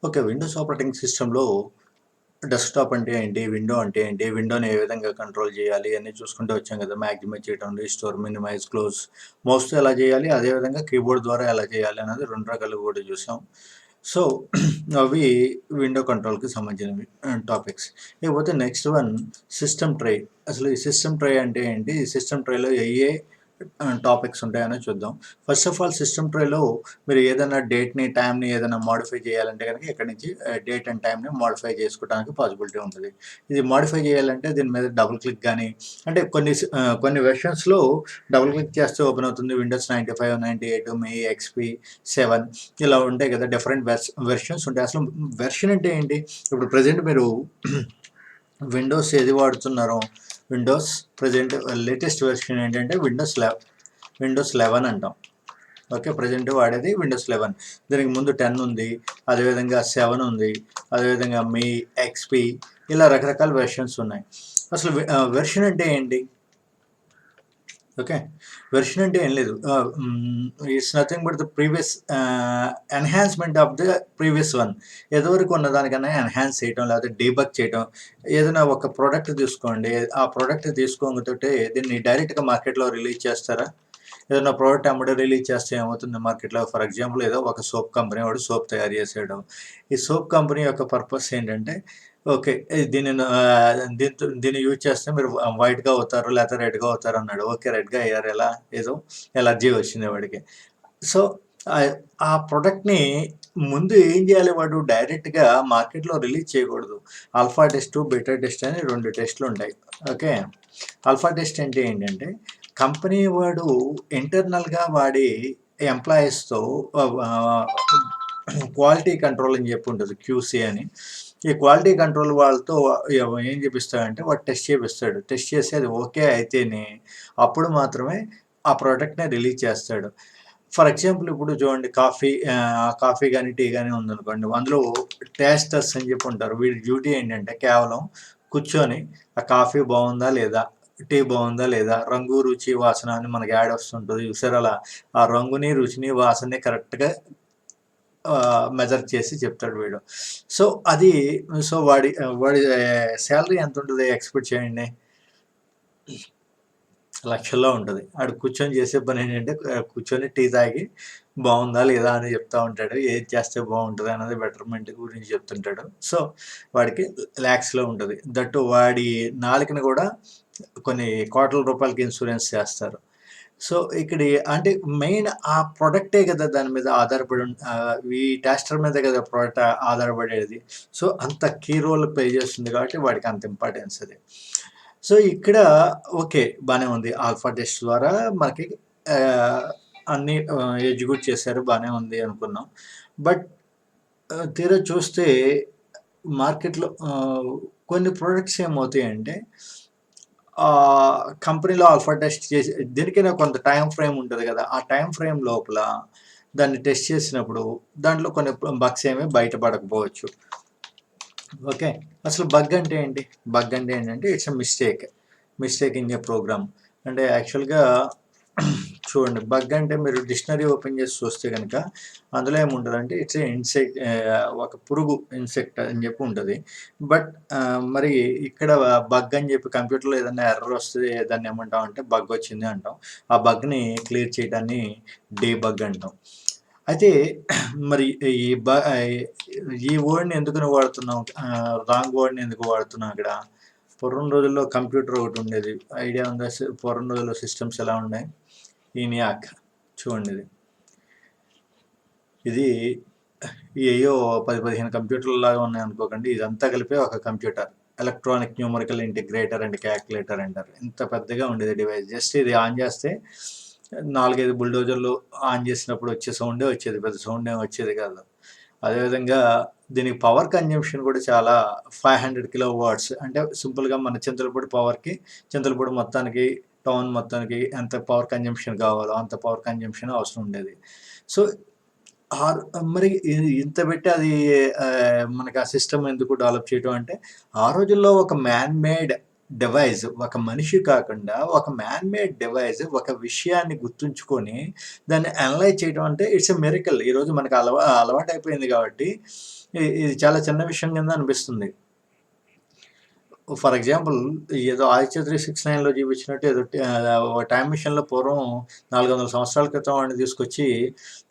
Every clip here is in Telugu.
ఓకే. విండోస్ ఆపరేటింగ్ సిస్టమ్‌లో డెస్క్‌టాప్ అంటే ఏంటి? విండో అంటే ఏంటి? విండోని ఏ విధంగా కంట్రోల్ చేయాలి? అన్నీ చూసుకుంటూ వచ్చాం కదా! మాగ్నిమైజ్ చేయటం, రీస్టోర్, మినిమైజ్, క్లోజ్ మౌస్‌తో ఎలా చేయాలి? అదేవిధంగా కీబోర్డ్ ద్వారా ఎలా చేయాలి? అన్నది 2 రకాలుగా కూడా చూసాం. సో, అవి విండో కంట్రోల్‌కి సంబంధించినవి టాపిక్స్. ఇకపోతే నెక్స్ట్ వన్ సిస్టమ్ ట్రే. అసలు ఈ సిస్టమ్ ట్రే అంటే ఏంటి? ఈ సిస్టమ్ ట్రేలో ఏ ఏ టాపిక్స్ ఉంటాయని చూద్దాం. ఫస్ట్ ఆఫ్ ఆల్ సిస్టమ్ ట్రేలో మీరు ఏదైనా డేట్‌ని, టైమ్‌ని ఏదైనా మోడిఫై చేయాలంటే గనుక ఇక్కడి నుంచి డేట్ అండ్ టైమ్‌ని మోడిఫై చేసుకోవడానికి పాసిబిలిటీ ఉంటది. ఇది మోడిఫై చేయాలంటే దీని మీద డబుల్ క్లిక్ గాని, అంటే కొన్ని వెర్షన్స్‌లో డబుల్ క్లిక్ చేస్తే ఓపెన్ అవుతుంది. విండోస్ 95, 98, మే, ఎక్స్‌పీ 7 ఇలా ఉంటాయి కదా! డిఫరెంట్ వెర్షన్స్ ఉంటాయి. అసలు వెర్షన్ అంటే ఏంటి? ఇప్పుడు ప్రెజెంట్ మీరు విండోస్ ఏది వాడుతున్నారో, విండోస్ ప్రెజెంట్ లేటెస్ట్ వెర్షన్ ఏంటంటే విండోస్ 11 అంటాం. ఓకే. ప్రెజెంట్ వాడేది విండోస్ 11. దీనికి ముందు 10 ఉంది. అదేవిధంగా 7 ఉంది. అదేవిధంగా మీ, ఎక్స్‌పీ ఇలా రకరకాల వెర్షన్స్ ఉన్నాయి. అసలు వెర్షన్ అంటే ఏంటి? ఓకే. వెర్షన్ అంటే ఏం లేదు. It's nothing but the previous enhancement of the previous one. ఇదివరకు ఉన్న దానికన్నా ఎన్హాన్స్ చేయటం, లేకపోతే డీబగ్ చేయటం. ఏదైనా ఒక ప్రొడక్ట్ తీసుకోండి. ఆ ప్రొడక్ట్ తీసుకోగాతోటే దీన్ని డైరెక్ట్‌గా మార్కెట్‌లో రిలీజ్ చేస్తారా? ఏదైనా ప్రోడక్ట్ అమ్మడే రిలీజ్ చేస్తే ఏమవుతుంది మార్కెట్‌లో? ఫర్ ఎగ్జాంపుల్ ఏదో ఒక సోప్ కంపెనీ వాడు సోప్ తయారు చేసాడు. ఈ సోప్ కంపెనీ యొక్క పర్పస్ ఏంటంటే, ఓకే. దీన్ని యూజ్ చేస్తే మీరు వైట్‌గా అవుతారు, లేకపోతే రెడ్‌గా అవుతారు అన్నాడు. ఓకే. రెడ్‌గా అయ్యారు. ఎలా? ఏదో ఎలర్జీ వచ్చింది వాడికి. సో, ఆ ప్రొడక్ట్‌ని ముందు ఏం చేయాలి వాడు డైరెక్ట్‌గా మార్కెట్‌లో రిలీజ్ చేయకూడదు. ఆల్ఫా టెస్ట్, బీటా టెస్ట్ అని 2 టెస్ట్‌లుంటాయి. ఓకే. ఆల్ఫా టెస్ట్ అంటే ఏంటంటే, కంపెనీ వాడు ఇంటర్నల్‌గా వాడి ఎంప్లాయీస్‌తో క్వాలిటీ కంట్రోల్ అని చెప్పి ఉంటది. క్యూసీ అని. ఈ క్వాలిటీ కంట్రోల్ వాళ్ళతో ఏం చేపిస్తాడంటే వాడు టెస్ట్ చేపిస్తాడు. టెస్ట్ చేసి అది ఓకే అయితేనే అప్పుడు మాత్రమే ఆ ప్రొడక్ట్‌ని రిలీజ్ చేస్తాడు. ఫర్ ఎగ్జాంపుల్ ఇప్పుడు చూడండి కాఫీ గాని, టీ గాని ఉందనుకోండి. అందులో టేస్టర్స్ అని చెప్పి ఉంటారు. వీడి డ్యూటీ ఏంటంటే కేవలం కూర్చొని ఆ కాఫీ బావుందా లేదా? టీ బావుందా లేదా? రంగు, రుచి, వాసన అని మనకి యాడ్ వస్తుంటది చూసారా అలా? ఆ రంగుని, రుచిని, వాసనని కరెక్ట్‌గా మెజర్ చేసి చెప్తాడు వీడు. సో, అది సో, వాడి సాలరీ ఎంతుంటది ఎక్స్‌పెక్ట్ చేయండి? లక్షల్లో ఉంటది. ఆడు కూర్చొని చేసే పనేంటంటే కూర్చొని టీ తాగి బావుందా? లేదా? అని చెప్తా ఉంటాడు. ఏది చేస్తే బావుంటది అన్నది బెటర్‌మెంట్ గురించి చెప్తుంటాడు. సో, వాడికి లాక్స్‌లో ఉంటది. దట్టు వాడి నాలుకని కూడా కొన్ని కోట్ల రూపాయలకి ఇన్సూరెన్స్ చేస్తారు. సో, అంటే మెయిన్ ఆ ప్రొడక్టే కదా దాని మీద ఆధారపడి ఈ టెస్టర్ మీదే కదా ప్రొడక్ట్ ఆధారపడేది. సో, అంత కీ రోల్ ప్లే చేస్తుంది కాబట్టి వాడికి అంత ఇంపార్టెన్స్ అది. సో, ఇక్కడ ఓకే. బానే ఉంది. ఆల్ఫా టెస్ట్ ద్వారా మనకి ఆహ్, అన్నీ ఎగ్జిక్యూట్ చేశారు. బానే ఉంది అనుకున్నాం. బట్ తీరా చూస్తే మార్కెట్‌లో కొన్ని ప్రొడక్ట్స్ ఏమవుతాయంటే కంపెనీలో ఆల్ఫా టెస్ట్ చేసి దీనికైనా కొంత టైమ్ ఫ్రేమ్ ఉంటది గదా! ఆ టైమ్ ఫ్రేమ్ లోపల దాన్ని టెస్ట్ చేసినప్పుడు దాంట్లో కొన్ని బగ్స్ ఏమి బయటపడకపోవచ్చు. ఓకే. అసలు బగ్ అంటే ఏంటి? బగ్ అంటే ఏంటంటే it's a mistake in a program. అంటే యాక్చువల్‌గా చూడండి బగ్ అంటే మీరు డిక్షనరీ ఓపెన్ చేసి చూస్తే గనక అందులో ఏముంటదంటే ఇట్స్ ఎ ఒక పురుగు ఇన్సెక్ట్ అని చెప్పి ఉంటది. బట్ మరి ఇక్కడ బగ్ అని చెప్పి కంప్యూటర్‌లో ఏదైనా ఎర్రర్ వస్తే దాన్ని ఏమంటాం అంటే బగ్ వచ్చింది అంటాం. ఆ బగ్‌ని క్లియర్ చేయడాన్ని డీబగ్ అంటాం. అయితే మరి ఈ బ ఈ వర్డ్‌ని ఎందుకని వాడుతున్నాం? రాంగ్ వర్డ్‌ని ఎందుకు వాడుతున్నాం ఇక్కడ? పూర్వం రోజుల్లో కంప్యూటర్ ఒకటుండేది. ఐడియా ఉందా? పూర్వం రోజుల్లో సిస్టమ్స్ ఎలా ఉన్నాయి? ఈనియాక్ చూడండి ఇది. ఇది ఏయో 10, 15 కంప్యూటర్‌లాగా ఉన్నాయనుకోకండి. ఇదంతా కలిపి ఒక computer. Electronic numerical integrator and calculator అంటారు. ఇంత పెద్దగా ఉండేది డివైస్. జస్ట్ ఇది ఆన్ చేస్తే 4, 5 బుల్డోజర్‌లు ఆన్ చేసినప్పుడు వచ్చే సౌండే వచ్చేది. పెద్ద సౌండ్ ఏమి వచ్చేది కాదు. అదేవిధంగా దీనికి పవర్ కన్జంప్షన్ కూడా చాలా 500 కిలో వాట్స్. అంటే సింపుల్‌గా మన చింతలపూడి మొత్తానికి, టౌన్ మొత్తానికి ఎంత పవర్ కన్జంప్షన్ కావాలో అంత పవర్ కన్జంప్షన్ అవసరం ఉండేది. సో, ఆర్ మరి ఇంత పెట్టి మనకి ఆ సిస్టమ్ ఎందుకు డెవలప్ చేయటం అంటే, ఆ రోజుల్లో ఒక మ్యాన్ మేడ్ డివైస్ ఒక మనిషి కాకుండా ఒక మ్యాన్ మేడ్ డివైస్ ఒక విషయాన్ని గుర్తుంచుకొని దాన్ని అనలైజ్ చేయడం అంటే ఇట్స్ ఎ మిరకల్. ఈరోజు మనకు అలవాటైపోయింది కాబట్టి ఇది చాలా చిన్న విషయం కింద అనిపిస్తుంది. ఫర్ ఎగ్జాంపుల్ ఏదో 'ఆదిత్య 369'లో చూపించినట్టు ఏదో ఒక టైమ్ మిషన్‌లో పూర్వం 400 సంవత్సరాల క్రితం వాడిని తీసుకొచ్చి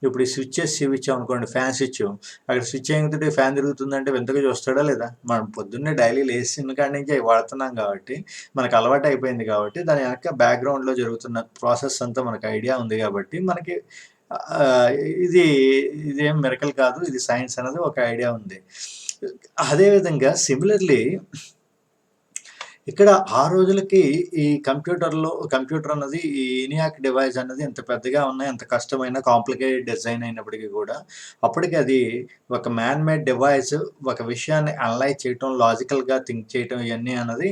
ఇప్పుడు ఈ స్విచ్చెస్ ఇచ్చామనుకోండి, ఫ్యాన్ స్విచ్. అక్కడ స్విచ్ ఎయంగానే ఫ్యాన్ తిరుగుతుందంటే వింతగా చూస్తాడా లేదా? మనం పొద్దున్నే డైలీ లేసిన కాడి నుంచి అవి వాడుతున్నాం కాబట్టి, మనకు అలవాటు అయిపోయింది కాబట్టి, దాని వెనక బ్యాక్‌గ్రౌండ్‌లో జరుగుతున్న ప్రాసెస్ అంతా మనకు ఐడియా ఉంది కాబట్టి, మనకి ఆహ్, ఇది ఇదేం మిరకల్ కాదు. ఇది సైన్స్ అనేది ఒక ఐడియా ఉంది. అదే విధంగా సిమిలర్‌లీ ఇక్కడ ఆ రోజులకి ఈ కంప్యూటర్ అన్నది ఈ ENIAC డివైస్ అన్నది ఎంత పెద్దగా ఉన్నా, ఎంత కష్టమైన కాంప్లికేటెడ్ డిజైన్ అయినప్పటికీ కూడా, అప్పటికి అది ఒక మ్యాన్ మేడ్ డివైస్ ఒక విషయాన్ని అనలైజ్ చేయటం, లాజికల్‌గా థింక్ చేయటం ఇయన్నీ అన్నది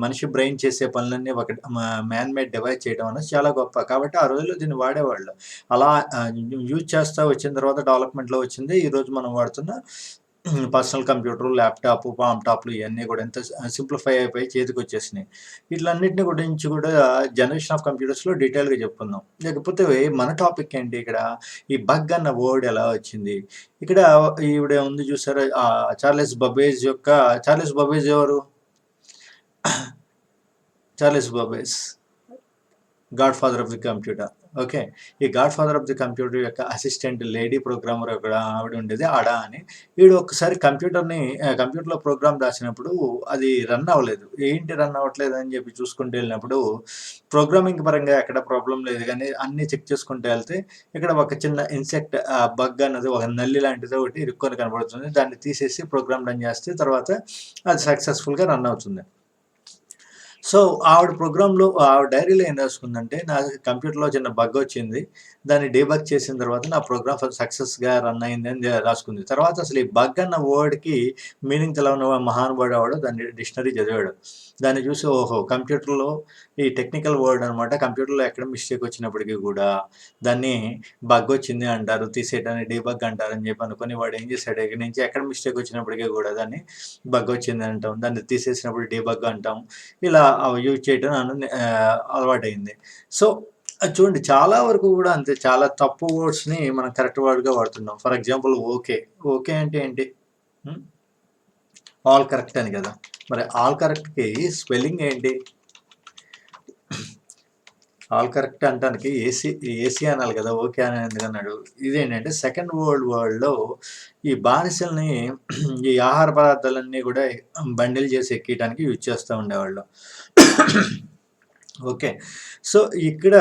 మనిషి బ్రెయిన్ చేసే పనులన్నీ ఒక మ్యాన్ మేడ్ డివైస్ చేయడం అనేది చాలా గొప్ప. కాబట్టి ఆ రోజుల్లో దీన్ని వాడేవాళ్ళు. అలా యూజ్ చేస్తా వచ్చిన తర్వాత డెవలప్‌మెంట్‌లో వచ్చింది. ఈరోజు మనం వాడుతున్న పర్సనల్ కంప్యూటర్, ల్యాప్‌టాప్, పామ్ ఇయన్నీ కూడా ఎంత సింప్లిఫై అయిపోయి చేతికొచ్చేసినాయి. వీటిలన్నిటిని గురించి కూడా జనరేషన్ ఆఫ్ కంప్యూటర్స్‌లో డీటెయిల్‌గా చెప్పుకుందాం. లేకపోతే మన టాపిక్ ఏంటి ఇక్కడ? ఈ బగ్ అన్న వర్డ్ ఎలా వచ్చింది? ఇక్కడ ఈవిడ ఉంది చూసారా? చార్లెస్ బబేజ్ ఎవరు? Charles Babbage. Godfather of the computer. Okay. ఈ godfather of the computer యొక్క అసిస్టెంట్ లేడీ ప్రోగ్రామర్ ఒక ఆవిడ ఉండేది అడా అని. ఈవిడ ఒక్కసారి కంప్యూటర్‌లో ప్రోగ్రామ్ రాసినప్పుడు అది రన్ అవ్వలేదు. ఏంటి రన్ అవ్వట్లేదు అని చెప్పి చూసుకుంటూ వెళ్ళినప్పుడు ప్రోగ్రామింగ్ పరంగా ఎక్కడ ప్రాబ్లమ్ లేదు గానీ అన్నీ చెక్ చేసుకుంటూ వెళ్తే ఇక్కడ ఒక చిన్న ఇన్సెక్ట్ బగ్ అన్నది ఒక నల్లి లాంటిది ఒకటి ఇరుక్కొని కనబడుతుంది. దాన్ని తీసేసి ప్రోగ్రామ్ రన్ చేస్తే తర్వాత అది సక్సెస్‌ఫుల్‌గా రన్ అవుతుంది. సో, ఆవిడ డైరీలో ఏం రాసుకుందంటే, నా కంప్యూటర్‌లో చిన్న బగ్ వచ్చింది. దాన్ని డీబగ్ చేసిన తర్వాత నా ప్రోగ్రామ్ సక్సెస్‌గా రన్ అయింది అని రాసుకుంది. తర్వాత అసలు ఈ బగ్ అన్న వర్డ్‌కి మీనింగ్ తెలవని మహానుభావుడు ఎవడో దాన్ని డిక్షనరీ చదివాడు. దాన్ని చూసి ఓహో! కంప్యూటర్‌లో ఈ టెక్నికల్ వర్డ్ అనమాట. కంప్యూటర్‌లో ఎక్కడ మిస్టేక్ వచ్చినప్పటికి కూడా దాన్ని బగ్ వచ్చింది అంటారు. తీసేయడాన్ని డీబగ్ అంటారని చెప్పి అనుకోని వాడు ఏం చేశాడు, ఇక నుంచి ఎక్కడ మిస్టేక్ వచ్చినప్పటికీ కూడా దాన్ని బగ్ వచ్చింది అంటాం. దాన్ని తీసేసినప్పుడు డీబగ్ అంటాం. ఇలా యూజ్ చేయడం అలవాటయింది. సో, అది చూడండి చాలా వరకు కూడా అంతే. చాలా తప్పు వర్డ్స్‌ని మనం కరెక్ట్ వర్డ్‌గా వాడుతున్నాం. For example okay. ఓకే అంటే ఏంటి? హ్మ్. ఆల్ కరెక్ట్ అని కదా! మరి ఆల్ కరెక్ట్‌కి స్పెల్లింగ్ ఏంటి? ఆల్ కరెక్ట్ అంటానికి ఏసీ అనాలి కదా! ఓకే అని ఎందుకన్నాడు? ఇదేంటంటే సెకండ్ వరల్డ్ వార్‌లో ఈ బానిసల్ని ఈ ఆహార పదార్థాలన్నీ కూడా బండిల్ చేసి ఎక్కియడానికి యూజ్ చేస్తా ఉండేవాళ్ళు. ఓకే. సో, ఇక్కడ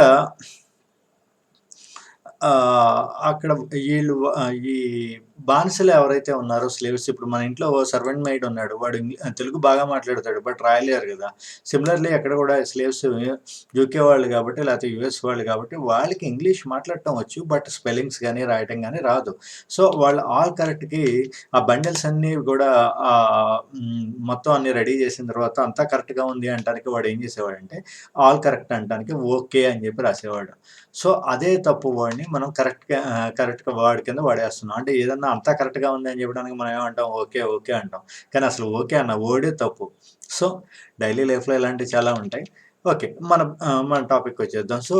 అక్కడ ఈ బానిసలు ఎవరైతే ఉన్నారో స్లేవ్స్ ఇప్పుడు మన ఇంట్లో సర్వెంట్ మెయిడ్ ఉన్నాడు. వాడు తెలుగు బాగా మాట్లాడతాడు. బట్ రాయలేరు గదా! సిమిలర్‌లీ అక్కడ కూడా స్లేవ్స్ యూకే వాళ్ళు కాబట్టి లేకపోతే యూఎస్ వాళ్ళు కాబట్టి వాళ్ళకి ఇంగ్లీష్ మాట్లాడటం వచ్చు. బట్ స్పెల్లింగ్స్ గాని, రాయటం గాని రాదు. సో, వాళ్ళు ఆల్ కరెక్ట్‌కి ఆ బండిల్స్ అన్నీ కూడా మొత్తం అన్నీ రెడీ చేసిన తర్వాత అంతా కరెక్ట్‌గా ఉంది అంటానికి వాడు ఏం చేసేవాడంటే ఆల్ కరెక్ట్ అంటానికి ఓకే అని చెప్పి రాసేవాడు. సో, అదే తప్పు వర్డ్‌ని మనం కరెక్ట్‌గా వర్డ్ కింద వాడేస్తున్నాం. అంటే ఏదన్నా అంతా కరెక్ట్‌గా ఉంది అని చెప్పడానికి మనం ఏమంటాం? ఓకే, ఓకే అంటాం. కానీ అసలు ఓకే అన్న వర్డే తప్పు. సో, డైలీ లైఫ్‌లో ఇలాంటివి చాలా ఉంటాయి. ఓకే. మన టాపిక్‌కొచ్చేద్దాం. సో,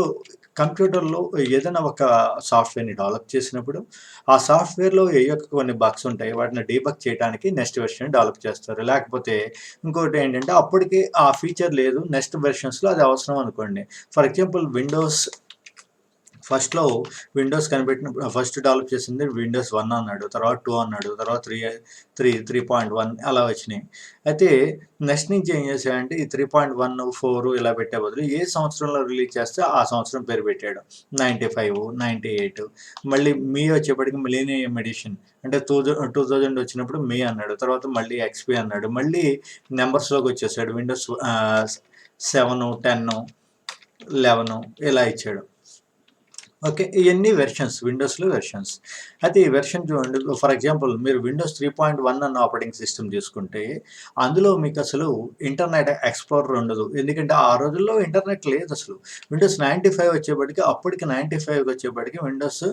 కంప్యూటర్‌లో ఏదైనా ఒక సాఫ్ట్‌వేర్‌ని డెవలప్ చేసినప్పుడు, ఆ సాఫ్ట్‌వేర్‌లో ఏయో కొన్ని బగ్స్ ఉంటాయి. వాటిని డీబగ్ చేయడానికి నెక్స్ట్ వెర్షన్ డెవలప్ చేస్తారు. లేకపోతే ఇంకోటేంటంటే అప్పటికి ఆ ఫీచర్ లేదు. నెక్స్ట్ వెర్షన్స్‌లో అది అవసరం అనుకోండి. ఫర్ ఎగ్జాంపుల్ ఫస్ట్‌లో విండోస్ కనిపెట్టినప్పుడు ఫస్ట్ డెవలప్ చేసింది విండోస్ 1 అన్నాడు. తర్వాత 2 అన్నాడు. తర్వాత 3.1 అలా వచ్చినాయి. అయితే నెక్స్ట్ నుంచి ఏం చేశాడంటే ఈ 3.1, 4 ఇలా పెట్టే బదులు ఏ సంవత్సరంలో రిలీజ్ చేస్తే ఆ సంవత్సరం పేరు పెట్టాడు. 95, 98 మళ్ళీ మీ వచ్చేప్పటికి మిలీనియం ఎడిషన్ అంటే 2000 వచ్చినప్పుడు మీ అన్నాడు. తర్వాత మళ్ళీ ఎక్స్‌పీ అన్నాడు. మళ్ళీ నంబర్స్‌లోకి వచ్చేసాడు. విండోస్ 7, 10, 11 ఇలా ఇచ్చాడు. ఓకే. ఇయన్నీ వెర్షన్స్. విండోస్‌లో వెర్షన్స్. అయితే ఈ వెర్షన్ చూడండి ఫర్ ఎగ్జాంపుల్ మీరు విండోస్ 3.1 అన్న ఆపరేటింగ్ సిస్టమ్ తీసుకుంటే, అందులో మీకసలు ఇంటర్నెట్ ఎక్స్‌ప్లోరర్ ఉండదు. ఎందుకంటే ఆ రోజుల్లో ఇంటర్నెట్ లేదసలు. విండోస్ 95 వచ్చేప్పటికి అప్పటికి 95 వచ్చేప్పటికి విండోస్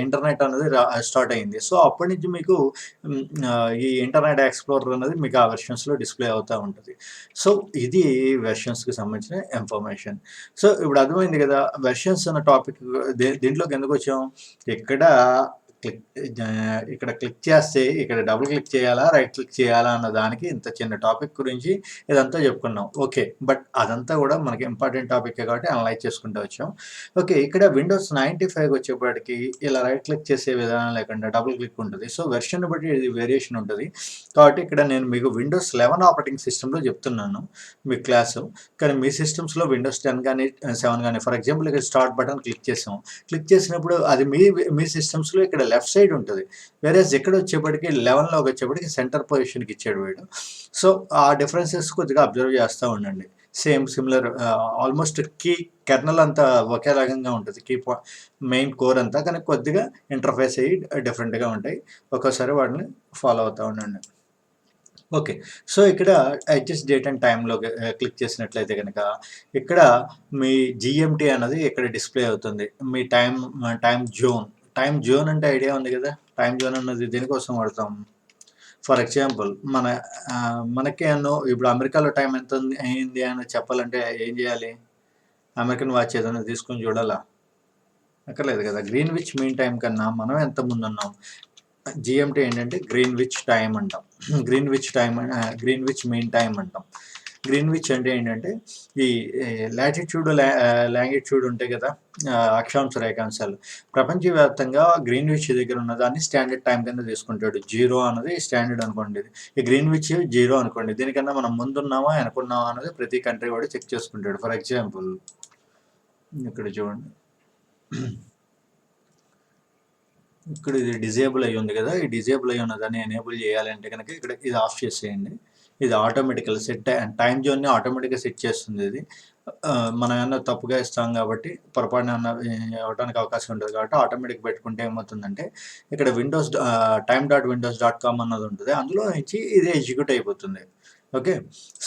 ఇంటర్నెట్ అనేది స్టార్ట్ అయింది. సో, అప్పటి నుంచి మీకు హ్మ్, ఈ ఇంటర్నెట్ ఎక్స్‌ప్లోరర్ అనేది మీకు ఆ వెర్షన్స్‌లో డిస్‌ప్లే అవుతా ఉంటది. సో, ఇది వెర్షన్స్‌కి సంబంధించిన ఇన్ఫర్మేషన్. సో, ఇప్పుడు అర్థమైంది గదా! వెర్షన్స్ అన్న టాపిక్ దీంట్లోకి ఎందుకొచ్చాం? ఇక్కడ క్లిక్ ఇక్కడ క్లిక్ చేస్తే ఇక్కడ డబుల్ క్లిక్ చేయాలా? రైట్ క్లిక్ చేయాలా? అన్న దానికి ఇంత చిన్న టాపిక్ గురించి ఇదంతా చెప్పుకున్నాం. ఓకే. బట్ అదంతా గూడా మనకి ఇంపార్టెంట్ టాపికే కాబట్టి అనలైజ్ చేసుకుంటూ వచ్చాం. ఓకే. ఇక్కడ విండోస్ 95 వచ్చేప్పటికి ఇలా రైట్ క్లిక్ చేసే విధానం లేకుండా డబుల్ క్లిక్ ఉంటది. సో, వెర్షన్‌ని బట్టి ఇది వేరియేషన్ ఉంటది. కాబట్టి ఇక్కడ నేను మీకు విండోస్ 11 ఆపరేటింగ్ సిస్టమ్‌లో చెప్తున్నాను మీకు క్లాసు. కానీ మీ సిస్టమ్స్‌లో విండోస్ 10 గానీ, 7 గానీ ఫర్ ఎగ్జాంపుల్ ఇక్కడ స్టార్ట్ బటన్ క్లిక్ చేసాం. క్లిక్ చేసినప్పుడు అది మీ సిస్టమ్స్‌లో ఇక్కడ లెఫ్ట్ సైడ్ ఉంటది. వేరేస్ ఇక్కడొచ్చేప్పటికి 11లోకి వచ్చేప్పటికి సెంటర్ పొజిషన్‌కి ఇచ్చాడు వీడు. సో, ఆ డిఫరెన్సెస్ కొద్దిగా అబ్జర్వ్ చేస్తా ఉండండి. సేమ్ సిమిలర్ ఆల్‌మోస్ట్ కెర్నల్ అంతా ఒకే రకంగా ఉంటది. మెయిన్ కోర్ అంతా. కానీ కొద్దిగా ఇంటర్‌ఫేస్ అయ్యి డిఫరెంట్‌గా ఉంటాయి. ఒక్కోసారి వాటిని ఫాలో అవుతా ఉండండి. ఓకే. సో, ఇక్కడ అడ్జస్ట్ డేట్ అండ్ టైమ్‌లోకి క్లిక్ చేసినట్లయితే గనక, ఇక్కడ మీ జీఎంటీ అన్నది ఇక్కడ డిస్‌ప్లే అవుతుంది. మీ టైమ్ జోన్. టైమ్ జోన్ అంటే ఐడియా ఉంది గదా! టైమ్ జోన్ అన్నది దేనికోసం వాడతాం? ఫర్ ఎగ్జాంపుల్ మనకేమో ఇప్పుడు అమెరికాలో టైమ్ ఎంత అయింది అని చెప్పాలంటే ఏం జేయాలి? అమెరికన్ వాచ్ ఏదైనా తీసుకొని చూడాలా? అక్కర్లేదు గదా! గ్రీన్‌విచ్ మీన్ టైమ్ కన్నా మనం ఎంత ముందున్నాం? జీఎంటీ ఏంటంటే గ్రీన్‌విచ్ టైమ్ అంటాం. గ్రీన్‌విచ్ మీన్ టైమ్ అంటాం. గ్రీన్‌విచ్ అంటే ఏంటంటే ఈ లాటిట్యూడ్, లాంగిట్యూడ్ ఉంటాయి కదా! అక్షాంశ, రేఖాంశాలు. ప్రపంచవ్యాప్తంగా గ్రీన్‌విచ్ దగ్గర ఉన్నదాన్ని స్టాండర్డ్ టైమ్ కింద తీసుకుంటాడు. 0 అన్నది స్టాండర్డ్ అనుకోండి. ఈ గ్రీన్‌విచ్ 0 అనుకోండి. దీనికన్నా మనం ముందున్నామా, వెనకున్నామా అన్నది ప్రతి కంట్రీ వాడు చెక్ చేసుకుంటాడు. ఫర్ ఎగ్జాంపుల్ ఇక్కడ చూడండి. ఇక్కడ ఇది డిజేబుల్ అయ్యి ఉంది కదా! ఈ డిజేబుల్ అయ్యి ఉన్నదాన్ని ఎనేబుల్ చేయాలంటే గనక ఇక్కడ ఇది ఆఫ్ చేసేయండి. ఇది ఆటోమేటికల్ టైమ్ జోన్‌ని ఆటోమేటిక్‌గా సెట్ చేస్తుంది ఇది. మనం ఏమన్నా తప్పుగా ఇస్తాం కాబట్టి పొరపాటున ఏమన్నా అవ్వడానికి అవకాశం ఉంటది కాబట్టి ఆటోమేటిక్ పెట్టుకుంటే ఏమవుతుందంటే ఇక్కడ time.windows.com అన్నది ఉంటది. అందులో నుంచి ఇది ఎగ్జిక్యూట్ అయిపోతుంది. ఓకే.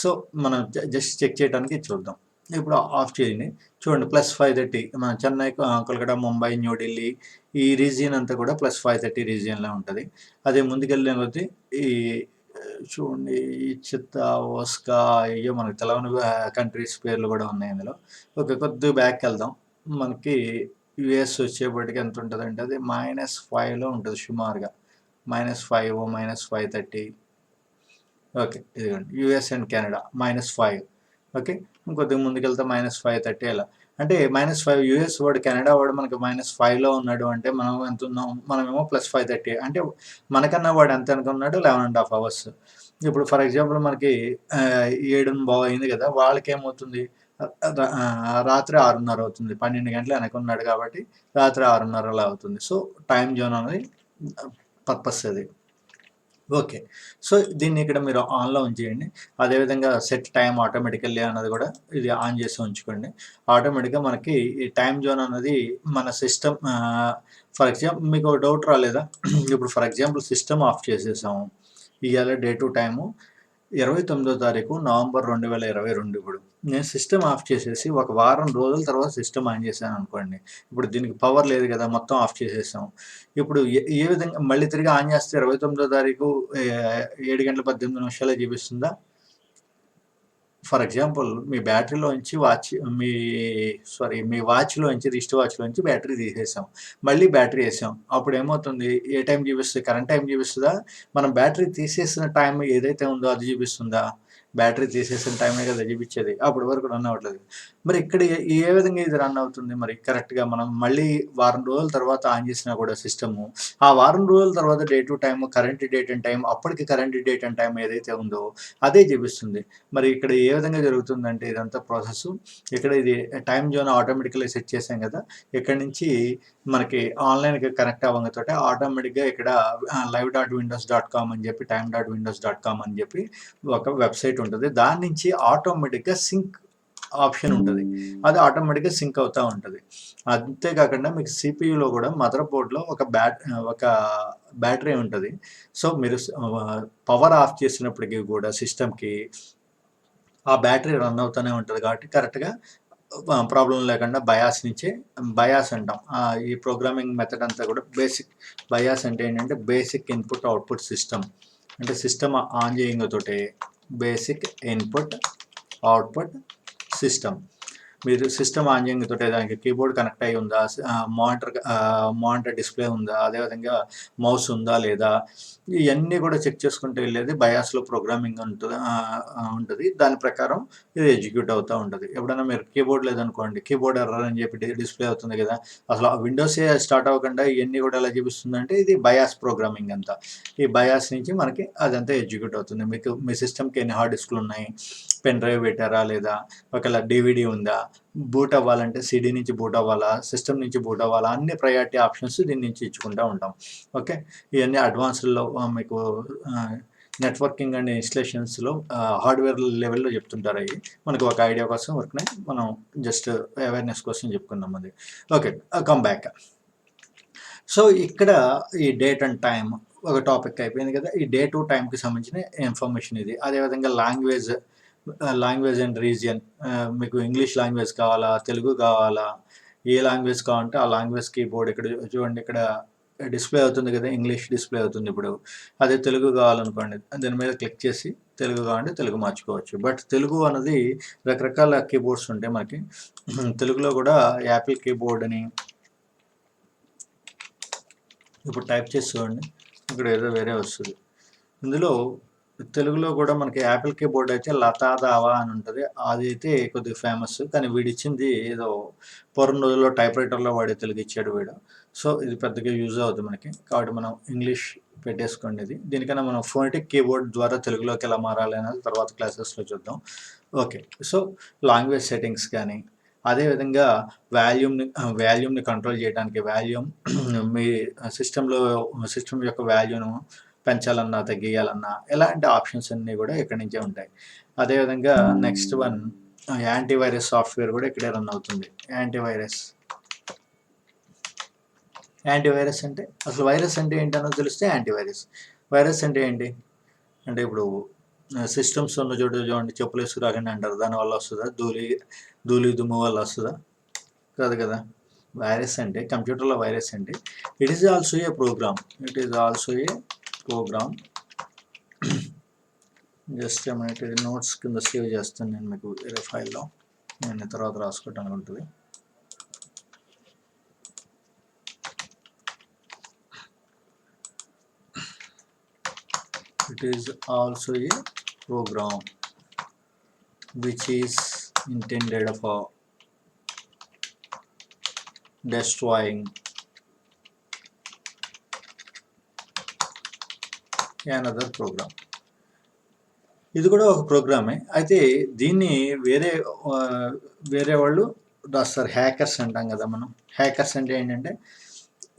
సో, మనం జస్ట్ చెక్ చేయడానికి చూద్దాం. ఇప్పుడు ఆఫ్ చేయండి. చూడండి +530 మన చెన్నై, కోల్కతా, ముంబై, న్యూఢిల్లీ ఈ రీజియన్ అంతా కూడా +530 రీజియన్‌లో ఉంటది. అదే ముందుకెళ్ళే కొద్దీ ఈ చూడండి ఈ చిత్తా, ఓస్కా అయ్యో మనకు తెలవని కంట్రీస్ పేర్లు కూడా ఉన్నాయి ఇందులో. ఓకే. కొద్దిగా బ్యాక్‌కెళ్దాం. మనకి యూఎస్ వచ్చేప్పటికి ఎంత ఉంటదంటే అది -5లో ఉంటది సుమారుగా. -5 -530 ఓకే. ఇదిగోండి యూఎస్ అండ్ కెనడా -5 ఓకే. ఇంకొద్దిగా ముందుకెళ్తే -530 అలా. అంటే -5 యూఎస్ వాడు, కెనడా వాడు మనకి -5లో ఉన్నాడు అంటే మనం ఎంతున్నాం? మనమేమో +530 అంటే మనకన్నా వాడు ఎంత వెనకున్నాడు? 11 ½ అవర్స్. ఇప్పుడు ఫర్ ఎగ్జాంపుల్ మనకి 7:15 అయింది కదా! వాళ్ళకేమవుతుంది? రాత్రి 6:30 అవుతుంది. 12 గంటలు వెనకున్నాడు కాబట్టి రాత్రి 6:30 అలా అవుతుంది. సో, టైమ్ జోన్ అనేది పర్పస్ అది. ఓకే. సో, దీన్ని ఇక్కడ మీరు ఆన్‌లో ఉంచేయండి. అదేవిధంగా సెట్ టైమ్ ఆటోమేటికల్లీ అన్నది కూడా ఇది ఆన్ చేసి ఉంచుకోండి. ఆటోమేటిక్‌గా మనకి ఈ టైమ్ జోన్ అన్నది మన సిస్టమ్ ఫర్ ఎగ్జాంపుల్ మీకో డౌట్ రాలేదా? ఇప్పుడు ఫర్ ఎగ్జాంపుల్ సిస్టమ్ ఆఫ్ చేసేసాము. ఇయాల డేటు టైము 29వ తారీఖు నవంబర్ 2022 ఇప్పుడు. నేను సిస్టమ్ ఆఫ్ చేసేసి ఒక వారం రోజుల తర్వాత సిస్టమ్ ఆన్ చేశాననుకోండి. ఇప్పుడు దీనికి పవర్ లేదు కదా! మొత్తం ఆఫ్ చేసేసాం. ఇప్పుడు ఏ విధంగా మళ్ళీ తిరిగి ఆన్ చేస్తే 29వ తారీఖు 7 గంటల 18 నిమిషాలే చూపిస్తుందా? ఫర్ ఎగ్జాంపుల్ మీ బ్యాటరీలోంచి మీ వాచ్‌లోంచి రిస్ట్ వాచ్‌లోంచి బ్యాటరీ తీసేసాం. మళ్ళీ బ్యాటరీ ఏసాం. అప్పుడేమవుతుంది? ఏ టైం చూపిస్తది? కరెంట్ టైమ్ చూపిస్తదా? మనం బ్యాటరీ తీసేసిన టైం ఏదైతే ఉందో అది చూపిస్తుందా? బ్యాటరీ తీసేసిన టైమే కదా చూపిచ్చేది. అప్పటి వరకు రన్ అవ్వట్లేదు. మరి ఇక్కడ ఏ విధంగా ఇది రన్ అవుతుంది మరి కరెక్ట్‌గా మనం మళ్ళీ వారం రోజుల తర్వాత ఆన్ చేసినా కూడా సిస్టము, ఆ వారం రోజుల తర్వాత day to time, current date and time అప్పటికి కరెంట్ డేట్ అండ్ టైమ్ ఏదైతే ఉందో అదే చూపిస్తుంది. మరి ఇక్కడ ఏ విధంగా జరుగుతుందంటే ఇదంతా ప్రాసెసు. ఇక్కడ ఇది టైమ్ జోన్ ఆటోమేటికల్లీ సెట్ చేసాం కదా! ఇక్కడి నుంచి మనకి ఆన్‌లైన్‌కి కనెక్ట్ అవ్వంగతోటే ఆటోమేటిక్‌గా ఇక్కడ live.windows.com అని చెప్పి, time.windows.com అని చెప్పి ఒక వెబ్‌సైట్ ఉంటది. దాని నుంచి ఆటోమేటిక్‌గా ఆప్షన్ ఉంటుంది. అది ఆటోమేటిక్గా సింక్ అవుతూ ఉంటుంది. అంతేకాకుండా మీకు సిపియూలో కూడా మదర్ బోర్డ్లో ఒక బ్యాటరీ ఉంటుంది. సో మీరు పవర్ ఆఫ్ చేసినప్పటికీ కూడా సిస్టమ్కి ఆ బ్యాటరీ రన్ అవుతూనే ఉంటుంది కాబట్టి కరెక్ట్గా ప్రాబ్లం లేకుండా బయాస్ అంటాం. ఈ ప్రోగ్రామింగ్ మెథడ్ అంతా కూడా బయాస్ అంటే ఏంటంటే బేసిక్ ఇన్పుట్ అవుట్పుట్ సిస్టమ్. అంటే సిస్టమ్ ఆన్ చేయడంతోటే బేసిక్ ఇన్పుట్ అవుట్పుట్ సిస్టమ్. మీరు సిస్టమ్ ఆన్ చేయడంతోటే దానికి కీబోర్డ్ కనెక్ట్ అయి ఉందా, మానిటర్ డిస్ప్లే ఉందా, అదేవిధంగా మౌస్ ఉందా లేదా, ఇవన్నీ కూడా చెక్ చేసుకుంటూ వెళ్ళేది బయాస్లో ప్రోగ్రామింగ్ ఉంటుంది. దాని ప్రకారం ఇది ఎగ్జిక్యూట్ అవుతూ ఉంటుంది. ఎప్పుడైనా మీరు కీబోర్డ్ లేదనుకోండి, కీబోర్డ్ ఎర్రర్ అని చెప్పి డిస్ప్లే అవుతుంది కదా, అసలు విండోసే స్టార్ట్ అవ్వకుండా ఇవన్నీ కూడా ఎలా చూపిస్తుందంటే ఇది బయాస్ ప్రోగ్రామింగ్ అంతా. ఈ బయాస్ నుంచి మనకి అదంతా ఎగ్జిక్యూట్ అవుతుంది. మీకు మీ సిస్టమ్కి ఎన్ని హార్డ్ డిస్క్లు ఉన్నాయి, పెన్ డ్రైవ్ పెట్టారా లేదా, ఒకవేళ డివిడి ఉందా, బూట్ అవ్వాలంటే సిడి నుంచి బూట్ అవ్వాలా, సిస్టమ్ నుంచి బూట్ అవ్వాలా, అన్ని ప్రయారిటీ ఆప్షన్స్ దీని నుంచి ఇచ్చుకుంటూ ఉంటాం. ఓకే, ఇవన్నీ అడ్వాన్స్డ్లో మీకు నెట్వర్కింగ్ అండ్ ఇన్స్టలేషన్స్లో హార్డ్వేర్ లెవెల్లో చెప్తుంటారు. అవి మనకు ఒక ఐడియా కోసం వర్క్నే మనం జస్ట్ అవేర్నెస్ కోసం చెప్పుకున్నాం అది. Okay, come back. సో ఇక్కడ ఈ డేట్ అండ్ టైం ఒక టాపిక్ అయిపోయింది కదా. ఈ డే టు టైంకి సంబంధించిన ఇన్ఫర్మేషన్ ఇది. అదేవిధంగా లాంగ్వేజ్ అండ్ రీజియన్, మీకు ఇంగ్లీష్ లాంగ్వేజ్ కావాలా, తెలుగు కావాలా, ఏ లాంగ్వేజ్ కావాలంటే ఆ లాంగ్వేజ్ కీబోర్డ్ ఇక్కడ చూడండి, ఇక్కడ డిస్ప్లే అవుతుంది కదా, ఇంగ్లీష్ డిస్ప్లే అవుతుంది. ఇప్పుడు అదే తెలుగు కావాలనుకోండి, దాని మీద క్లిక్ చేసి తెలుగు కావాలంటే తెలుగు మార్చుకోవచ్చు. బట్ తెలుగు అనేది రకరకాల కీబోర్డ్స్ ఉంటాయి మనకి. తెలుగులో కూడా యాపిల్ కీబోర్డ్ అని ఇప్పుడు టైప్ చేసి చూడండి, ఇక్కడ ఏదో వేరే వస్తుంది. ఇందులో తెలుగులో కూడా మనకి యాపిల్ కీబోర్డ్ అయితే లతాదావా అని ఉంటుంది. అది అయితే కొద్దిగా ఫేమస్. కానీ వీడిచ్చింది ఏదో పూర్వం రోజుల్లో టైప్ రైటర్లో వాడే తెలుగు ఇచ్చాడు వీడు. సో ఇది పెద్దగా యూజ్ అవుతుంది మనకి. కాబట్టి మనం ఇంగ్లీష్ పెట్టేసుకోండి. దీనికన్నా మనం ఫోనెటిక్ కీబోర్డ్ ద్వారా తెలుగులోకి ఎలా మారాలి అనేది తర్వాత క్లాసెస్లో చూద్దాం. ఓకే, సో లాంగ్వేజ్ సెట్టింగ్స్ కానీ, అదేవిధంగా వాల్యూమ్ని కంట్రోల్ చేయడానికి మీ సిస్టమ్ యొక్క వాల్యూను పెంచాలన్నా తగ్గియాలన్నా ఎలాంటి ఆప్షన్స్ అన్నీ కూడా ఇక్కడి నుంచే ఉంటాయి. అదేవిధంగా నెక్స్ట్ వన్ యాంటీవైరస్ సాఫ్ట్వేర్ కూడా ఇక్కడే రన్ అవుతుంది. యాంటీవైరస్ అంటే అసలు వైరస్ అంటే ఏంటన్నో తెలిస్తే వైరస్ అంటే ఏంటి అంటే ఇప్పుడు సిస్టమ్స్ ఉన్న చూడండి, చెప్పులు వేసుకురాకండి అంటారు, దానివల్ల వస్తుందా? ధూళి దుమ్ము వల్ల వస్తుందా? కాదు కదా. వైరస్ అంటే కంప్యూటర్లో వైరస్ అంటే it is also a program. Just ఏమంటే నోట్స్ కింద సేవ్ చేస్తాను నేను మీకు వేరే ఫైల్లో, నేను తర్వాత రాసుకోవటానికి ఉంటుంది. It is also a program which is intended for destroying another program. ఇది కూడా ఒక ప్రోగ్రామే. అయితే దీన్ని వేరే వాళ్ళు రాస్తారు. హ్యాకర్స్ అంటాం కదా మనం. హ్యాకర్స్ అంటే ఏంటంటే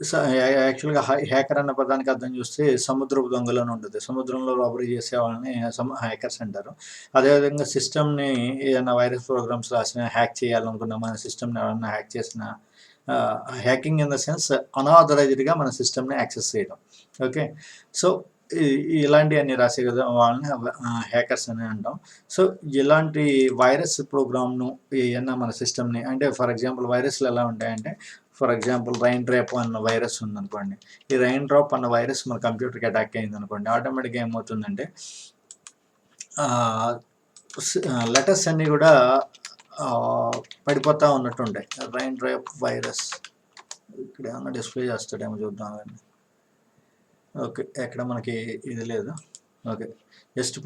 యాక్చువల్గా హ్యాకర్ అన్న పదానికి అర్థం చూస్తే సముద్రపు దొంగలు అని ఉంటుంది. సముద్రంలో రాబరీ చేసే వాళ్ళని హ్యాకర్స్ అంటారు. అదేవిధంగా సిస్టమ్ని ఏదైనా వైరస్ ప్రోగ్రామ్స్ రాసిన, హ్యాక్ చేయాలనుకున్న మన సిస్టమ్ని ఎవరైనా హ్యాక్ చేసిన, హ్యాకింగ్ ఇన్ ద సెన్స్ అనాథరైజ్డ్గా మన సిస్టమ్ని యాక్సెస్ చేయడం. ఓకే, సో ఇలాంటివన్నీ రాసే కదా వాళ్ళని హ్యాకర్స్ అని అంటాం. సో ఇలాంటి వైరస్ ప్రోగ్రామ్ను ఏమన్నా మన సిస్టమ్ని, అంటే ఫర్ ఎగ్జాంపుల్ వైరస్లు ఎలా ఉంటాయంటే, ఫర్ ఎగ్జాంపుల్ రైన్ డ్రాప్ అన్న వైరస్ ఉందనుకోండి. ఈ రైన్ డ్రాప్ అన్న వైరస్ మన కంప్యూటర్కి అటాక్ అయింది అనుకోండి, ఆటోమేటిక్గా ఏమవుతుందంటే లెటర్స్ అన్నీ కూడా పడిపోతూ ఉన్నట్టు ఉంటాయి. రైన్ డ్రాప్ వైరస్ ఇక్కడ ఏమన్నా డిస్ప్లే చేస్తాడేమో చూద్దాం. ఓకే, ఎక్కడ మనకి ఇది లేదు. ఓకే, జస్ట్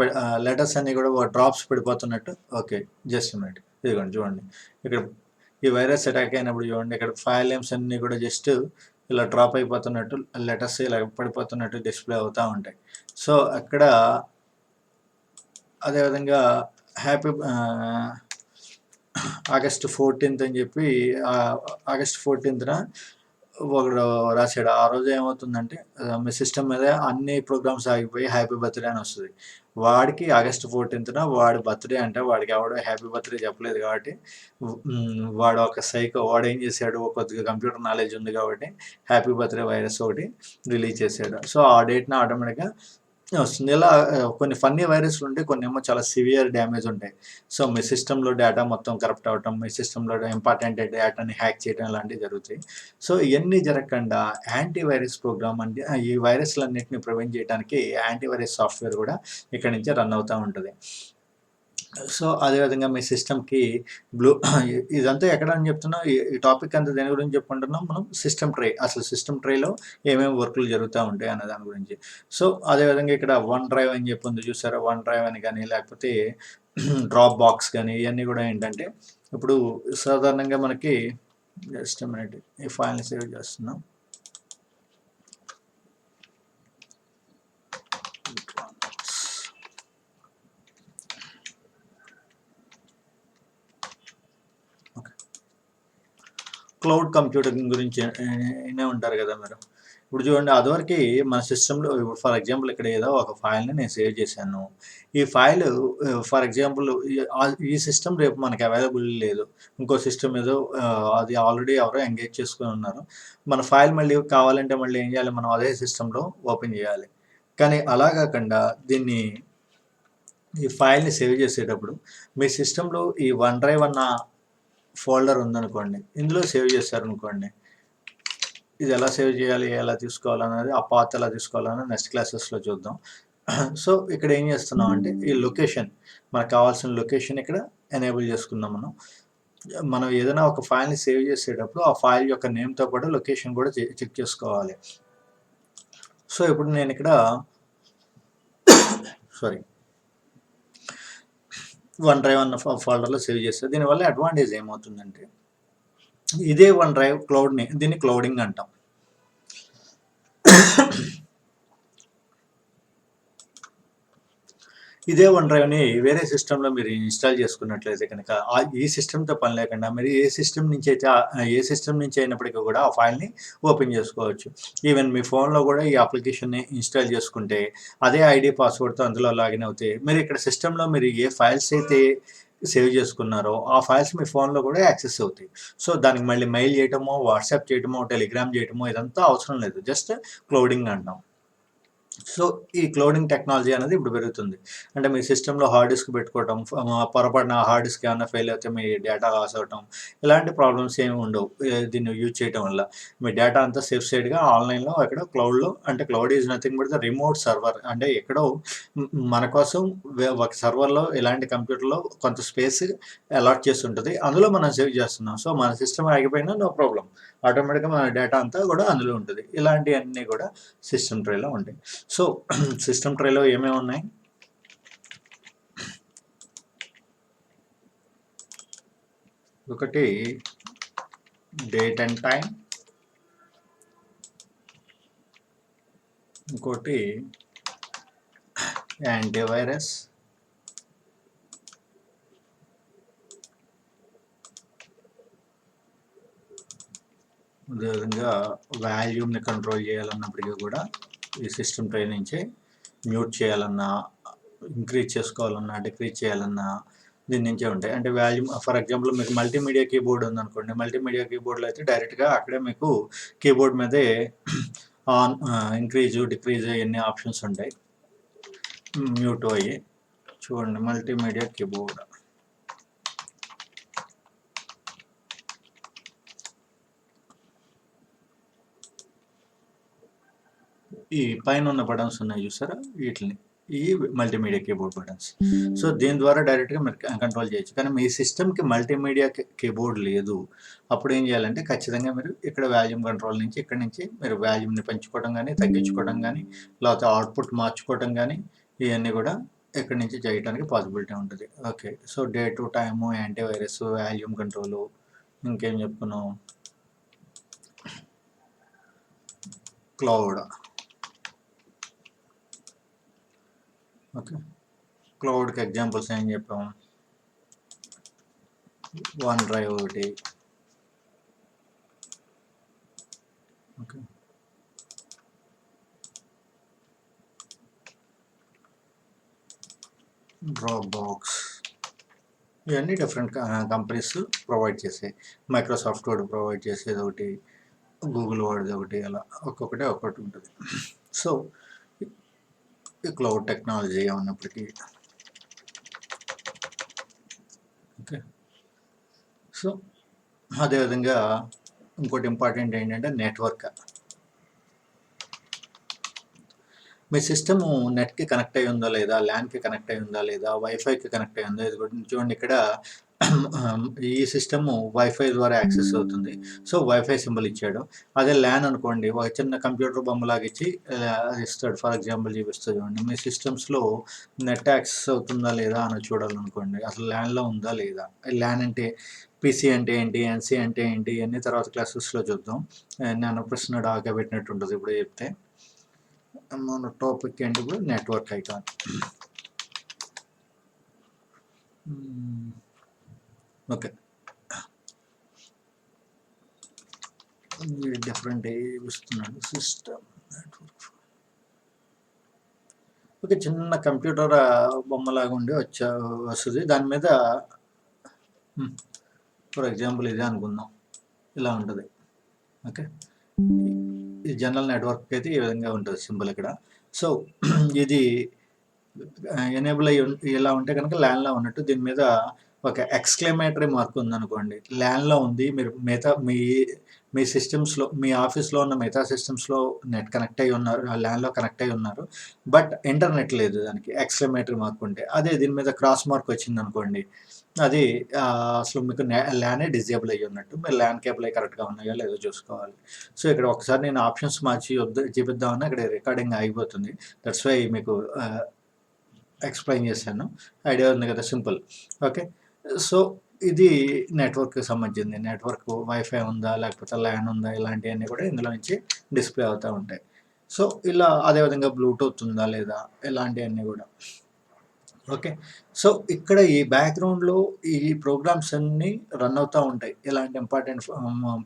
లెటర్స్ అన్నీ కూడా డ్రాప్స్ పడిపోతున్నట్టు. ఓకే, జస్ట్ మినిట్, ఇదిగోండి చూడండి, ఇక్కడ ఈ వైరస్ అటాక్ అయినప్పుడు చూడండి, ఇక్కడ ఫైల్ నేమ్స్ అన్నీ కూడా జస్ట్ ఇలా డ్రాప్ అయిపోతున్నట్టు, లెటర్స్ ఇలా పడిపోతున్నట్టు డిస్ప్లే అవుతూ ఉంటాయి. సో అక్కడ అదేవిధంగా ఆగస్ట్ 14th అని చెప్పి, ఆగస్ట్ 14th ఒకడు రాసాడు. ఆ రోజు ఏమవుతుందంటే మీ సిస్టమ్ మీద అన్ని ప్రోగ్రామ్స్ ఆగిపోయి హ్యాపీ బర్త్‌డే అని వస్తది. వాడికి ఆగస్ట్ 14థ్‌న వాడి బర్త్‌డే అంటే వాడికి ఎవడు హ్యాపీ బర్త్‌డే చెప్పలేదు కాబట్టి వాడు ఒక సైకో వాడేం చేశాడు కొద్దిగా కంప్యూటర్ నాలెడ్జ్ ఉంది కాబట్టి హ్యాపీ బర్త్‌డే వైరస్ ఒకటి రిలీజ్ చేశాడు. సో, ఆ డేట్‌న ఆటోమేటిక్‌గా వస్తుంది. ఇలా కొన్ని ఫన్నీ వైరస్‌లు ఉంటాయి. కొన్నేమో చాలా సివియర్ డ్యామేజ్ ఉంటాయి. సో, మీ సిస్టమ్‌లో డేటా మొత్తం కరప్ట్ అవ్వటం, మీ సిస్టమ్‌లో ఇంపార్టెంట్ డేటాని హ్యాక్ చేయడం ఇలాంటివి జరుగుతాయి. సో, ఇయన్నీ జరగకుండా యాంటీ వైరస్ ప్రోగ్రామ్ అంటే ఈ వైరస్‌లన్నిటిని ప్రివెంట్ చేయడానికి యాంటీ వైరస్ సాఫ్ట్‌వేర్ కూడా ఇక్కడి నుంచే రన్ అవుతా ఉంటది. సో, అదే విధంగా మీ సిస్టమ్‌కి బ్లూ ఇదంతా ఎక్కడ అని చెప్తున్నా ఈ టాపిక్ అంతా దేని గురించి చెప్పుకుంటున్నాం మనం సిస్టమ్ ట్రే. అసలు సిస్టమ్ ట్రేలో ఏమేమి వర్కులు జరుగుతా ఉంటాయి అన్న దాని గురించి. సో, అదే విధంగా ఇక్కడ వన్ డ్రైవ్ అని చెప్పి ఉంది చూసారా? వన్ డ్రైవ్ అని గాని లేకపోతే డ్రాప్ బాక్స్ గాని ఇయన్నీ కూడా ఏంటంటే ఇప్పుడు సాధారణంగా మనకి జస్ట్ ఎ మినిట్ ఈ ఫైల్‌ని సేవ్ చేస్తున్నాం. క్లౌడ్ కంప్యూటింగ్ గురించి వినే ఉంటారు కదా మీరు. ఇప్పుడు చూడండి అదివరకి మన సిస్టమ్‌లో ఇప్పుడు ఫర్ ఎగ్జాంపుల్ ఇక్కడ ఏదో ఒక ఫైల్‌ని నేను సేవ్ చేశాను. ఈ ఫైలు ఫర్ ఎగ్జాంపుల్ ఈ సిస్టమ్ రేపు మనకి అవైలబుల్ లేదు. ఇంకో సిస్టమ్ ఏదో అది ఆల్రెడీ ఎవరో ఎంగేజ్ చేసుకొని ఉన్నారు. మన ఫైల్ మళ్ళీ కావాలంటే మళ్ళీ ఏం చేయాలి మనం అదే సిస్టమ్‌లో ఓపెన్ చేయాలి. కానీ అలా కాకుండా దీన్ని ఈ ఫైల్‌ని సేవ్ చేసేటప్పుడు మీ సిస్టమ్‌లో ఈ వన్ డ్రైవ్ అన్న ఫోల్డర్ ఉందనుకోండి. ఇందులో సేవ్ చేశారనుకోండి. ఇది ఎలా సేవ్ చేయాలి? ఎలా తీసుకోవాలనేది ఆ పాత్ ఎలా తీసుకోవాలనేది నెక్స్ట్ క్లాసెస్‌లో చూద్దాం. సో, ఇక్కడ ఏం చేస్తున్నాం అంటే ఈ లొకేషన్ మనకు కావాల్సిన లొకేషన్ ఇక్కడ ఎనేబుల్ చేసుకున్నాం మనం. మనం ఏదైనా ఒక ఫైల్‌ని సేవ్ చేసేటప్పుడు ఆ ఫైల్ యొక్క నేమ్‌తో పాటు లొకేషన్ కూడా చెక్ చేసుకోవాలి. సో, ఇప్పుడు నేను ఇక్కడ సారీ వన్ డ్రైవ్ అన్న ఫోల్డర్‌లో సేవ్ చేస్తా. దీనివల్ల అడ్వాంటేజ్ ఏమవుతుందంటే ఇదే వన్ డ్రైవ్ దీన్ని క్లౌడింగ్ అంటాం. ఇదే వన్ డ్రైవ్‌ని వేరే సిస్టమ్‌లో మీరు ఇన్‌స్టాల్ చేసుకున్నట్లయితే కనుక ఈ సిస్టమ్‌తో పని లేకుండా మీరు ఏ సిస్టమ్ నుంచి అయినప్పటికీ కూడా ఆ ఫైల్‌ని ఓపెన్ చేసుకోవచ్చు. ఈవెన్ మీ ఫోన్‌లో కూడా ఈ అప్లికేషన్‌ని ఇన్‌స్టాల్ చేసుకుంటే అదే ఐడీ పాస్వర్డ్‌తో అందులో లాగిన్ అవుతే మీరు ఇక్కడ సిస్టమ్‌లో మీరు ఏ ఫైల్స్ అయితే సేవ్ చేసుకున్నారో ఆ ఫైల్స్ మీ ఫోన్‌లో కూడా యాక్సెస్ అవుతాయి. సో, దానికి మళ్ళీ మెయిల్ చేయటమో, వాట్సాప్ చేయటమో, టెలిగ్రామ్ చేయటమో ఇదంతా అవసరం లేదు. జస్ట్ క్లౌడింగ్ అంటాం. సో, ఈ క్లౌడింగ్ టెక్నాలజీ అనేది ఇప్పుడు పెరుగుతుంది. అంటే మీ సిస్టమ్‌లో హార్డ్ డిస్క్ పెట్టుకోవటం, పొరపాటున హార్డ్ డిస్క్ ఏమన్నా ఫెయిల్ అయితే మీ డేటా లాస్ అవ్వటం, ఇలాంటి ప్రాబ్లమ్స్ ఏమి ఉండవు. దీన్ని యూజ్ చేయటం వల్ల. మీ డేటా అంతా సేఫ్ సైడ్‌గా ఆన్‌లైన్‌లో ఎక్కడో క్లౌడ్‌లో అంటే cloud is nothing but the remote server. అంటే ఎక్కడో మన కోసం ఒక సర్వర్‌లో ఇలాంటి కంప్యూటర్‌లో కొంత స్పేస్ అలాట్ చేసి ఉంటది. అందులో మనం సేవ్ చేస్తున్నాం. సో, మన సిస్టమ్ ఆగిపోయినా నో ప్రాబ్లమ్. ఆటోమేటిక్‌గా మన డేటా అంతా కూడా అందులో ఉంటది. ఇలాంటియన్నీ కూడా సిస్టమ్ ట్రేలో ఉంటాయి. సో, సిస్టమ్ ట్రేలో ఏమేమి ఉన్నాయి? ఒకటి డేట్ అండ్ టైం, ఇంకోటి యాంటీవైరస్, అదేవిధంగా వాల్యూమ్ని కంట్రోల్ చేయాలన్నప్పటికీ కూడా ఈ సిస్టమ్ ట్రే నుంచే మ్యూట్ చేయాలన్నా, ఇంక్రీజ్ చేసుకోవాలన్నా, డిక్రీజ్ చేయాలన్నా దీని నుంచే ఉంటాయి. అంటే వాల్యూమ్ ఫర్ ఎగ్జాంపుల్ మీకు మల్టీమీడియా కీబోర్డ్ ఉందనుకోండి. మల్టీమీడియా కీబోర్డ్‌లో అయితే డైరెక్ట్‌గా అక్కడే మీకు కీబోర్డ్ మీదే ఆన్, ఇంక్రీజ్, డిక్రీజ్ ఇయన్నీ ఆప్షన్స్ ఉంటాయి. మ్యూట్ అయ్యి చూడండి మల్టీమీడియా కీబోర్డ్. ఈ పైన ఉన్న బటన్స్ ఉన్నాయి చూసారా? వీటిని ఈ మల్టీమీడియా కీబోర్డ్ బటన్స్. సో, దీని ద్వారా డైరెక్ట్‌గా మీరు కంట్రోల్ చేయొచ్చు. కానీ మీ సిస్టమ్‌కి మల్టీమీడియా కీబోర్డ్ లేదు. అప్పుడు ఏం చేయాలంటే ఖచ్చితంగా మీరు ఇక్కడ వాల్యూమ్ కంట్రోల్ నుంచి ఇక్కడి నుంచి మీరు వాల్యూమ్‌ని పెంచుకోవడం గానీ, తగ్గించుకోవడం గానీ, లేకపోతే అవుట్‌పుట్ మార్చుకోవడం గానీ ఇయన్నీ కూడా ఇక్కడి నుంచి చేయడానికి పాసిబిలిటీ ఉంటది. Okay. So, date, time, antivirus, volume control ఇంకేం చెప్పుకున్నాం? క్లౌడ్. ఓకే. క్లౌడ్‌కి ఎగ్జాంపుల్స్ ఏం చెప్పాము? వన్ డ్రైవ్ ఒకటి, ఓకే. డ్రాప్బాక్స్ ఇవన్నీ డిఫరెంట్ కంపెనీస్ ప్రొవైడ్ చేసాయి. మైక్రోసాఫ్ట్ వర్డ్ ప్రొవైడ్ చేసేది ఒకటి, గూగుల్ వాడిది ఒకటి, అలా ఒక్కొక్కటి ఉంటుంది. సో ఈ క్లౌడ్ టెక్నాలజీ ఉన్నప్పటికీ ఓకే. సో అదేవిధంగా ఇంకోటి ఇంపార్టెంట్ ఏంటంటే నెట్వర్క్. మీ సిస్టము నెట్కి కనెక్ట్ అయి ఉందా లేదా, ల్యాన్కి కనెక్ట్ అయి ఉందా లేదా, వైఫైకి కనెక్ట్ అయి ఉందా, ఇది కూడా చూడండి. ఇక్కడ ఈ సిస్టము వైఫై ద్వారా యాక్సెస్ అవుతుంది. సో వైఫై సింబల్ ఇచ్చాడు. అదే ల్యాన్ అనుకోండి, ఒక చిన్న కంప్యూటర్ బొమ్మలాగా ఇచ్చి అది ఇస్తాడు. ఫర్ ఎగ్జాంపుల్ చూపిస్తుంది చూడండి. మీ సిస్టమ్స్లో నెట్ యాక్సెస్ అవుతుందా లేదా అని చూడాలనుకోండి, అసలు ల్యాన్లో ఉందా లేదా. ల్యాన్ అంటే పీసీ అంటే ఏంటి, ఎన్సీ అంటే ఏంటి, అన్ని తర్వాత క్లాసెస్లో చూద్దాం. నేను ప్రశ్న డాగా పెట్టినట్టు ఉంటుంది ఇప్పుడు చెప్తే. మన టాపిక్ ఏంటి ఇప్పుడు, నెట్వర్క్ ఐకాన్. ఓకే. డిఫరెంట్ ఇస్తున్నాడు సిస్టమ్ నెట్వర్క్. ఓకే, చిన్న కంప్యూటర్ బొమ్మలాగా ఉండి వస్తుంది. దాని మీద ఫర్ ఎగ్జాంపుల్ ఇదే అనుకుందాం, ఇలా ఉంటుంది. ఓకే, ఈ జనరల్ నెట్వర్క్ అయితే ఈ విధంగా ఉంటుంది సింబల్ ఇక్కడ. సో ఇది ఎనేబుల్ అయ్యి ఇలా ఉంటే కనుక ల్యాన్లో ఉన్నట్టు. దీని మీద ఒక ఎక్స్క్లమేటరీ మార్క్ ఉందనుకోండి, ల్యాన్లో ఉంది. మీరు మిగతా మీ సిస్టమ్స్లో, మీ ఆఫీస్లో ఉన్న మిగతా సిస్టమ్స్లో నెట్ కనెక్ట్ అయ్యి ఉన్నారు, ల్యాన్లో కనెక్ట్ అయ్యి ఉన్నారు, బట్ ఇంటర్నెట్ లేదు దానికి. ఎక్స్క్లమేటరీ మార్క్ ఉంటే. అదే దీని మీద క్రాస్ మార్క్ వచ్చింది అనుకోండి, అది అసలు మీకు ల్యానే డిజేబుల్ అయ్యి ఉన్నట్టు. మీరు ల్యాన్ కేబుల్ కరెక్ట్గా ఉన్నాయో లేదో చూసుకోవాలి. సో ఇక్కడ ఒకసారి నేను ఆప్షన్స్ మార్చి చూపిద్దామన్నా ఇక్కడ రికార్డింగ్ ఆగిపోతుంది. దట్స్ వై మీకు ఎక్స్ప్లెయిన్ చేశాను. ఐడియా ఉంది కదా, సింపుల్. ఓకే, సో ఇది నెట్వర్క్కి సంబంధించింది. నెట్వర్క్ వైఫై ఉందా లేకపోతే ల్యాన్ ఉందా, ఇలాంటివన్నీ కూడా ఇందులో నుంచి డిస్ప్లే అవుతూ ఉంటాయి. సో ఇలా అదేవిధంగా బ్లూటూత్ ఉందా లేదా, ఇలాంటివన్నీ కూడా. ఓకే, సో ఇక్కడ ఈ బ్యాక్గ్రౌండ్లో ఈ ప్రోగ్రామ్స్ అన్నీ రన్ అవుతూ ఉంటాయి. ఇలాంటి ఇంపార్టెంట్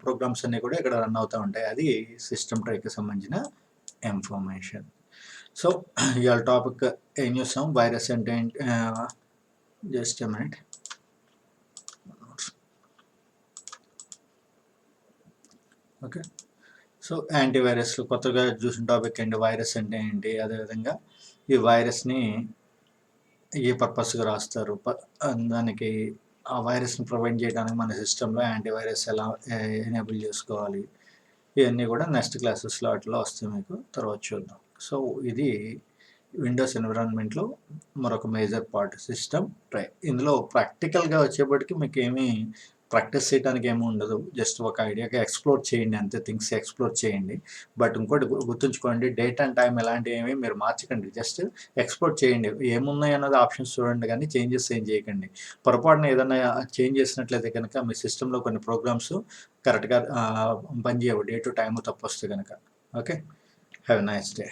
ప్రోగ్రామ్స్ అన్నీ కూడా ఇక్కడ రన్ అవుతూ ఉంటాయి. అది సిస్టమ్ ట్రైకి సంబంధించిన ఇన్ఫర్మేషన్. సో ఇవాళ టాపిక్ ఏం చూస్తాం, వైరస్ అంటే ఏంటి. Just a minute. Okay, so యాంటీవైరస్లు కొత్తగా చూసిన టాపిక్ ఏంటి, వైరస్ అంటే ఏంటి, అదేవిధంగా ఈ వైరస్ని ఏ పర్పస్గా రాస్తారు, దానికి ఆ వైరస్ని ప్రివెంట్ చేయడానికి మన సిస్టంలో యాంటీవైరస్ ఎలా ఎనేబుల్ చేసుకోవాలి, ఇవన్నీ కూడా నెక్స్ట్ క్లాసెస్లో అట్లా వస్తాయి మీకు, తర్వాత చూద్దాం. సో ఇది విండోస్ ఎన్విరాన్మెంట్లో మరొక మేజర్ పార్ట్ సిస్టమ్ ట్రై. ఇందులో ప్రాక్టికల్గా వచ్చేప్పటికి మీకు ఏమీ ప్రాక్టీస్ చేయడానికి ఏమి ఉండదు. జస్ట్ ఒక ఐడియాగా ఎక్స్ప్లోర్ చేయండి అంతే, థింగ్స్ ఎక్స్ప్లోర్ చేయండి. బట్ ఇంకోటి గుర్తుంచుకోండి, డేట్ అండ్ టైం ఇలాంటివి ఏమి మీరు మార్చకండి. జస్ట్ ఎక్స్ప్లోర్ చేయండి, ఏమున్నాయి అన్నది ఆప్షన్స్ చూడండి, కానీ చేంజెస్ ఏం చేయకండి. పొరపాటున ఏదైనా చేంజ్ చేసినట్లయితే కనుక మీ సిస్టంలో కొన్ని ప్రోగ్రామ్స్ కరెక్ట్గా పనిచేయవు, డే టు టైం తప్పు వస్తే కనుక. Okay, have a nice day.